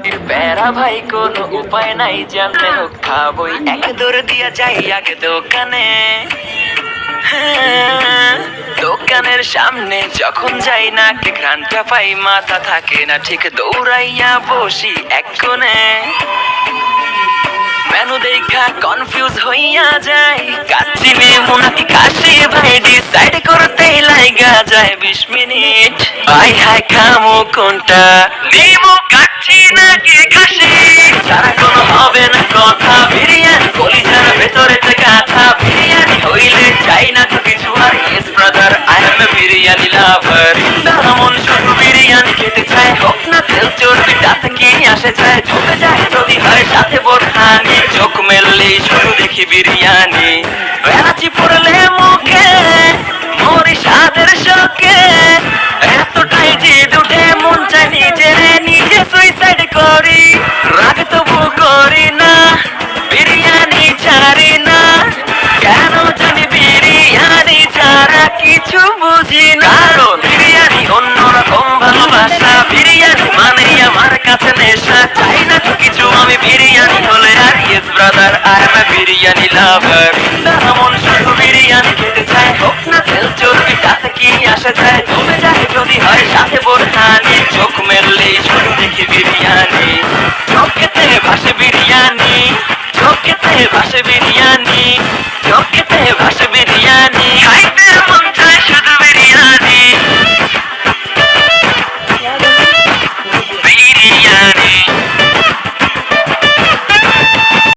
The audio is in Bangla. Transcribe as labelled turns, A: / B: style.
A: প্যারা ভাই কোনো উপায় নাই, জানলে হোক খাবই এক দৌড় দিয়া যাই আগে দোকানে। হ্যাঁ, দোকানের সামনে যখন যাই না কে ঘ্রাণটা পাই, মাথা থাকে না ঠিক, দৌড়াইয়া বসি এক কোণে। মেনু দেখা কনফিউজ হইয়া যায়, কাচ্চি মেমু নাকি কাশি ভাই ডিসাইড করতেই লাইগা যায় 20 মিনিট। আই হাই খামু কোনটা, নিমু কাচ্চি নাকি খাসি, সারা কোনো হবে না কথা, বিরিয়ানি কলিজার ভেতরে গাথা, বিরিয়ানি হইলে চাই না তো কিছু আর। Yes brother, I M A biryani লাভার। মন শুধু বিরিয়ানি খেতে চায়, হোক না তেল চর্বি তাতে কি আসে যায়, ঝুঁকে যায় যদি হয় সাথে বোরখানি, চোখ মেললেই শুধু দেখি বিরিয়ানি। এলাচি পড়লে মুখে মরি স্বাদের শোকে, এতটাই জিদ উঠে মন চাই নিজেরে নিজে সুইসাইড করি। রাগ তবু করি না, বিরিয়ানি ছাড়ি না, কেন জানি বিরিয়ানি ছাড়া কিছু বুঝি না। কারণ বিরিয়ানি অন্যরকম ভালোবাসা, বিরিয়ানি মানে আমার কাছে নেশা, চাই না তো কিছু আমি বিরিয়ানি হলে আর। Yes brother, I M A biryani লাভার। মন শুধু বিরিয়ানি খেতে চায়, হোক না তেল চর্বি তাতে কি আসে যায়, জমে যায় যদি হয় সাথে বোরখানি, চোখ মেললেই শুধু দেখি বিরিয়ানি। চোখেতে ভাসে বিরিয়ানি, চোখেতে ভাসে বিরিয়ানি,